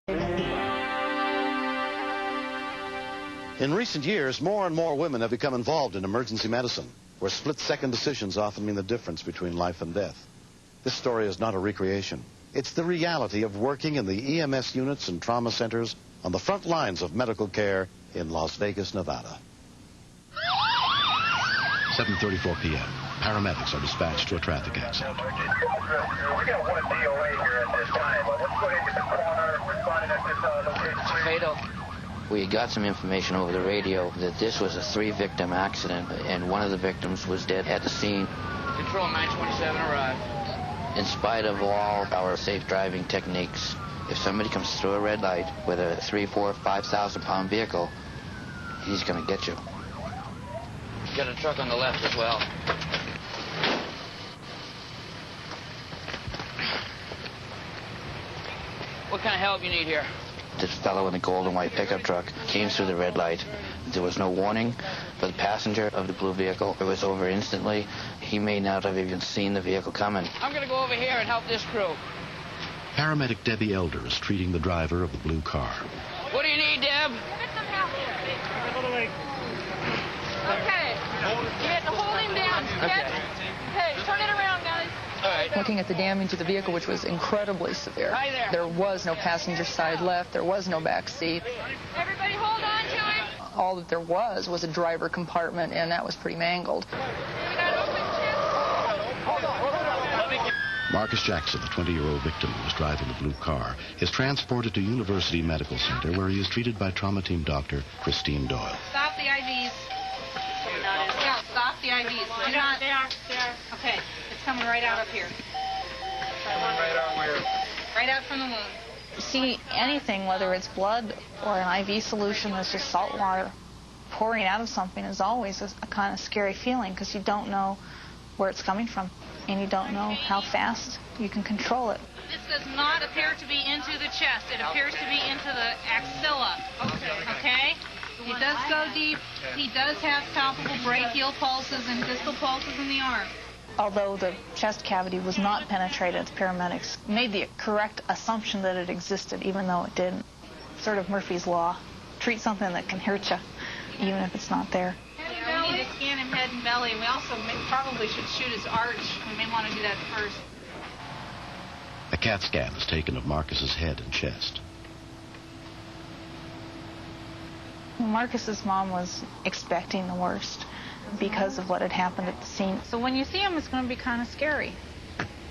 In recent years, more and more women have become involved in emergency medicine, where split-second decisions often mean the difference between life and death. This story is not a recreation. It's the reality of working in the EMS units and trauma centers on the front lines of medical care in Las Vegas, Nevada. 7:34 p.m. Paramedics are dispatched to a traffic accident. We got one DOA here at this time. Let's go ahead and get the coroner responding at this location. Fatal. We got some information over the radio that this was a 3-victim accident, and one of the victims was dead at the scene. Control 927 arrived. In spite of all our safe driving techniques, if somebody comes through a red light with a 3, 4, 5,000 pound vehicle, he's going to get you. Got a truck on the left as well. What kind of help you need here? This fellow in the gold and white pickup truck came through the red light. There was no warning for the passenger of the blue vehicle. It was over instantly. He may not have even seen the vehicle coming. I'm going to go over here and help this crew. Paramedic Debbie Elder is treating the driver of the blue car. What do you need, Deb? Okay. You have to hold him down. Okay. Hey, turn it around, guys. All right. Looking at the damage to the vehicle, which was incredibly severe. Hi there. There was no passenger side left. There was no back seat. Everybody hold on to him. All that there was a driver compartment, and that was pretty mangled. Marcus Jackson, the 20-year-old victim who was driving the blue car, is transported to University Medical Center, where he is treated by trauma team doctor Christine Doyle. Stop the IVs. Yeah, stop the IVs. Do not. They are. Okay, it's coming right out up here. Right out where? Right out from the wound. See, anything, whether it's blood or an IV solution that's just salt water pouring out of something, is always a kind of scary feeling, because you don't know where it's coming from, and you don't know how fast you can control it. This does not appear to be into the chest. It appears to be into the axilla. Okay? It does go deep. He does have palpable brachial pulses and distal pulses in the arm. Although the chest cavity was not penetrated, the paramedics made the correct assumption that it existed, even though it didn't. Sort of Murphy's Law. Treat something that can hurt you, even if it's not there. Yeah, we need to scan him head and belly, and we also probably should shoot his arch. We may want to do that first. A CAT scan is taken of Marcus's head and chest. Marcus's mom was expecting the worst because of what had happened at the scene. So when you see him, it's going to be kind of scary.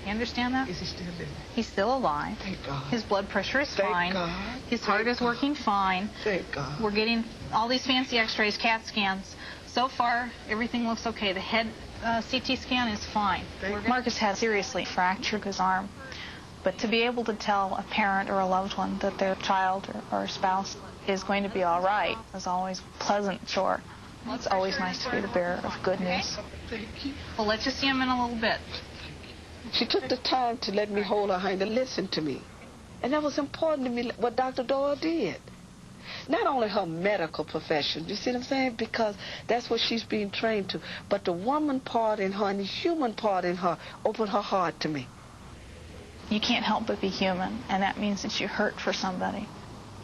You understand that? Is he still living? He's still alive. Thank God. His blood pressure is Thank fine. God. His heart is working fine. Thank God. We're getting all these fancy x-rays, CAT scans. So far, everything looks okay. The head CT scan is fine. Marcus had seriously fractured his arm. But to be able to tell a parent or a loved one that their child or spouse is going to be all right is always a pleasant chore. It's always nice to be the bearer of good news. Thank you. We'll let you see him in a little bit. She took the time to let me hold her hand and listen to me. And that was important to me, what Dr. Doyle did. Not only her medical profession, you see what I'm saying? Because that's what she's being trained to. But the woman part in her and the human part in her opened her heart to me. You can't help but be human, and that means that you hurt for somebody.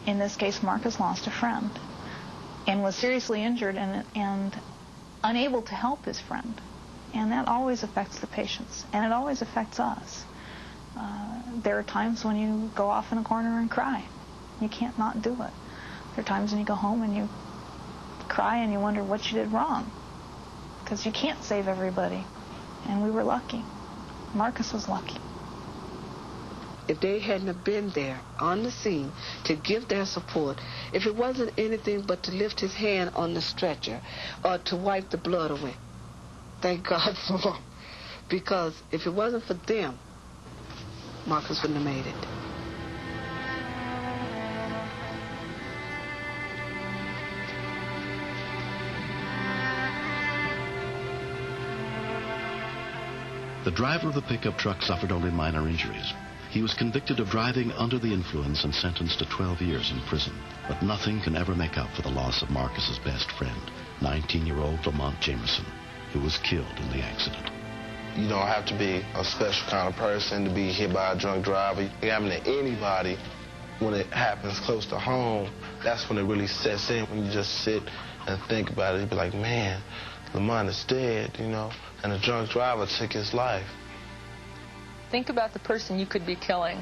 In this case, Marcus lost a friend and was seriously injured and unable to help his friend. And that always affects the patients, and it always affects us. There are times when you go off in a corner and cry. You can't not do it. There are times when you go home and you cry and you wonder what you did wrong, because you can't save everybody. And we were lucky. Marcus was lucky. If they hadn't have been there on the scene to give their support, if it wasn't anything but to lift his hand on the stretcher or to wipe the blood away, thank God for them. Because if it wasn't for them, Marcus wouldn't have made it. The driver of the pickup truck suffered only minor injuries. He was convicted of driving under the influence and sentenced to 12 years in prison. But nothing can ever make up for the loss of Marcus's best friend, 19-year-old Lamont Jamerson, who was killed in the accident. You don't have to be a special kind of person to be hit by a drunk driver. It can happen to anybody When it happens close to home, that's when it really sets in. When you just sit and think about it, you be like, man, Lamont is dead, you know, and a drunk driver took his life. Think about the person you could be killing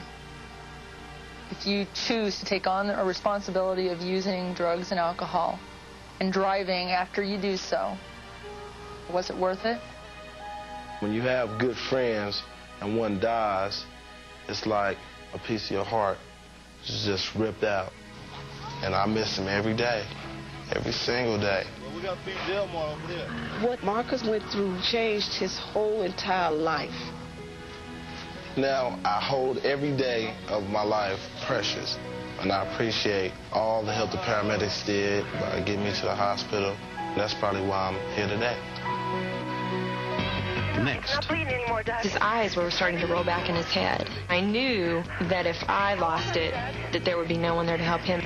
if you choose to take on a responsibility of using drugs and alcohol and driving after you do so. Was it worth it? When you have good friends and one dies, it's like a piece of your heart is just ripped out. And I miss him every day, every single day. Well, we got to feed Delmar over there. What Marcus went through changed his whole entire life. Now, I hold every day of my life precious, and I appreciate all the help the paramedics did by getting me to the hospital. That's probably why I'm here today. Next. His eyes were starting to roll back in his head. I knew that if I lost it, that there would be no one there to help him.